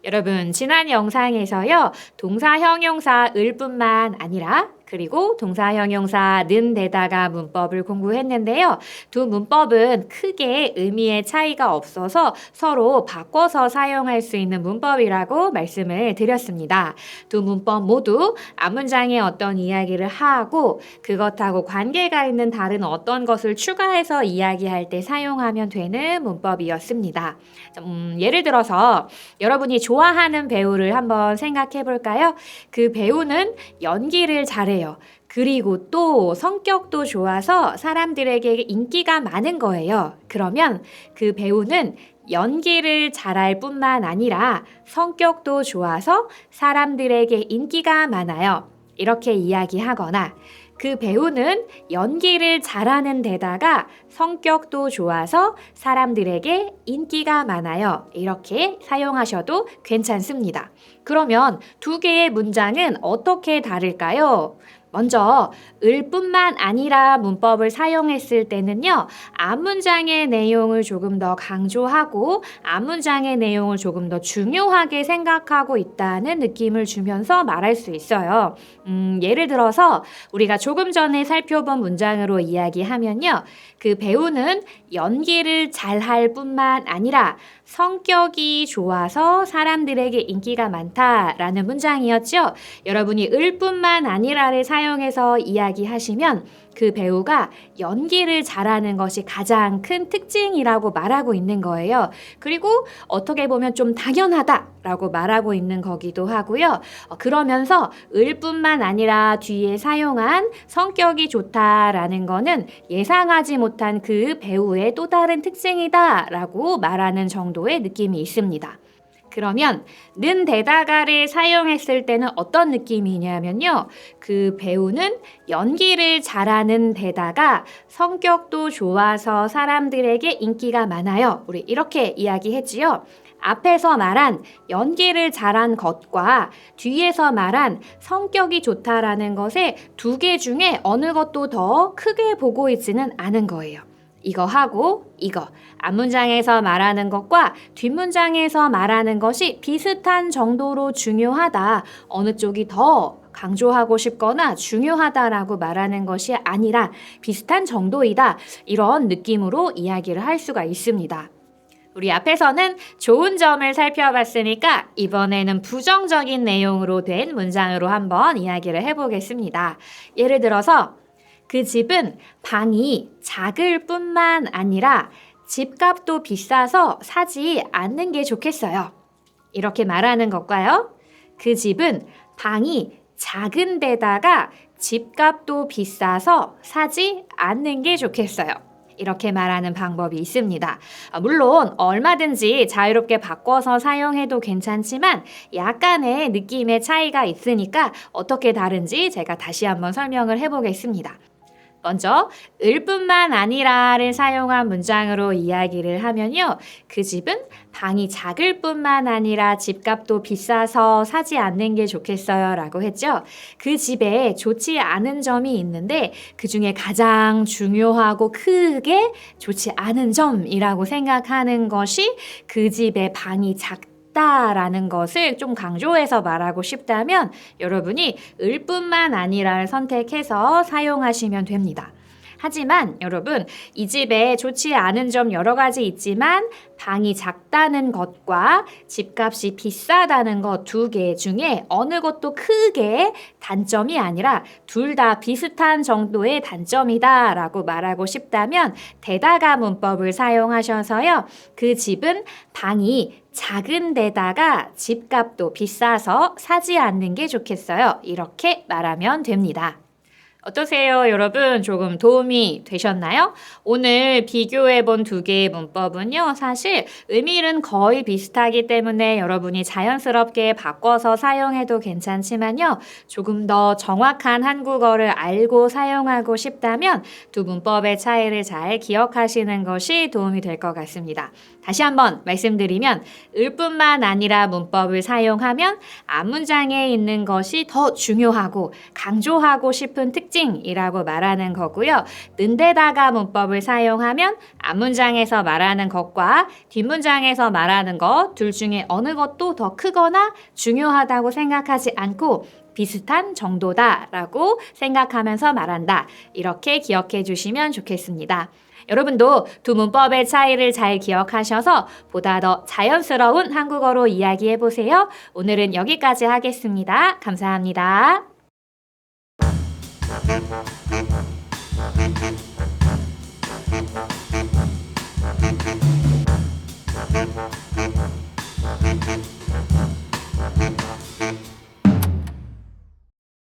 여러분, 지난 영상에서요, 동사 형용사 을뿐만 아니라 그리고 동사 형용사 는데다가 문법을 공부했는데요. 두 문법은 크게 의미의 차이가 없어서 서로 바꿔서 사용할 수 있는 문법이라고 말씀을 드렸습니다. 두 문법 모두 앞문장에 어떤 이야기를 하고 그것하고 관계가 있는 다른 어떤 것을 추가해서 이야기할 때 사용하면 되는 문법이었습니다. 예를 들어서 여러분이 좋아하는 배우를 한번 생각해 볼까요? 그 배우는 연기를 잘해요. 그리고 또 성격도 좋아서 사람들에게 인기가 많은 거예요. 그러면 그 배우는 연기를 잘할 뿐만 아니라 성격도 좋아서 사람들에게 인기가 많아요. 이렇게 이야기하거나 그 배우는 연기를 잘하는 데다가 성격도 좋아서 사람들에게 인기가 많아요. 이렇게 사용하셔도 괜찮습니다. 그러면 두 개의 문장은 어떻게 다를까요? 먼저 을뿐만 아니라 문법을 사용했을 때는요. 앞문장의 내용을 조금 더 강조하고 앞문장의 내용을 조금 더 중요하게 생각하고 있다는 느낌을 주면서 말할 수 있어요. 예를 들어서 우리가 조금 전에 살펴본 문장으로 이야기하면요. 그 배우는 연기를 잘할 뿐만 아니라 성격이 좋아서 사람들에게 인기가 많다라는 문장이었죠. 여러분이 을뿐만 아니라를 사용해서 이야기하시면 그 배우가 연기를 잘하는 것이 가장 큰 특징이라고 말하고 있는 거예요. 그리고 어떻게 보면 좀 당연하다라고 말하고 있는 거기도 하고요. 그러면서 을뿐만 아니라 뒤에 사용한 성격이 좋다라는 거는 예상하지 못한 그 배우의 또 다른 특징이다라고 말하는 정도의 느낌이 있습니다. 그러면 는데다가를 사용했을 때는 어떤 느낌이냐면요. 그 배우는 연기를 잘하는 데다가 성격도 좋아서 사람들에게 인기가 많아요. 우리 이렇게 이야기했지요. 앞에서 말한 연기를 잘한 것과 뒤에서 말한 성격이 좋다라는 것의 두 개 중에 어느 것도 더 크게 보고 있지는 않은 거예요. 이거 하고 이거 앞문장에서 말하는 것과 뒷문장에서 말하는 것이 비슷한 정도로 중요하다. 어느 쪽이 더 강조하고 싶거나 중요하다라고 말하는 것이 아니라 비슷한 정도이다. 이런 느낌으로 이야기를 할 수가 있습니다. 우리 앞에서는 좋은 점을 살펴봤으니까 이번에는 부정적인 내용으로 된 문장으로 한번 이야기를 해보겠습니다. 예를 들어서 그 집은 방이 작을 뿐만 아니라 집값도 비싸서 사지 않는 게 좋겠어요. 이렇게 말하는 것과요. 그 집은 방이 작은 데다가 집값도 비싸서 사지 않는 게 좋겠어요. 이렇게 말하는 방법이 있습니다. 물론 얼마든지 자유롭게 바꿔서 사용해도 괜찮지만 약간의 느낌의 차이가 있으니까 어떻게 다른지 제가 다시 한번 설명을 해보겠습니다. 먼저 을뿐만 아니라를 사용한 문장으로 이야기를 하면요. 그 집은 방이 작을 뿐만 아니라 집값도 비싸서 사지 않는 게 좋겠어요 라고 했죠. 그 집에 좋지 않은 점이 있는데 그중에 가장 중요하고 크게 좋지 않은 점이라고 생각하는 것이 그 집의 방이 라는 것을 좀 강조해서 말하고 싶다면 여러분이 을뿐만 아니라를 선택해서 사용하시면 됩니다. 하지만 여러분 이 집에 좋지 않은 점 여러 가지 있지만 방이 작다는 것과 집값이 비싸다는 것 두 개 중에 어느 것도 크게 단점이 아니라 둘 다 비슷한 정도의 단점이다 라고 말하고 싶다면 데다가 문법을 사용하셔서요. 그 집은 방이 작은 데다가 집값도 비싸서 사지 않는 게 좋겠어요. 이렇게 말하면 됩니다. 어떠세요, 여러분? 조금 도움이 되셨나요? 오늘 비교해본 두 개의 문법은요, 사실 의미는 거의 비슷하기 때문에 여러분이 자연스럽게 바꿔서 사용해도 괜찮지만요, 조금 더 정확한 한국어를 알고 사용하고 싶다면 두 문법의 차이를 잘 기억하시는 것이 도움이 될 것 같습니다. 다시 한번 말씀드리면 을뿐만 아니라 문법을 사용하면 앞문장에 있는 것이 더 중요하고 강조하고 싶은 특징 특징이라고 말하는 거고요. 는데다가 문법을 사용하면 앞문장에서 말하는 것과 뒷문장에서 말하는 것 둘 중에 어느 것도 더 크거나 중요하다고 생각하지 않고 비슷한 정도다라고 생각하면서 말한다. 이렇게 기억해 주시면 좋겠습니다. 여러분도 두 문법의 차이를 잘 기억하셔서 보다 더 자연스러운 한국어로 이야기해 보세요. 오늘은 여기까지 하겠습니다. 감사합니다.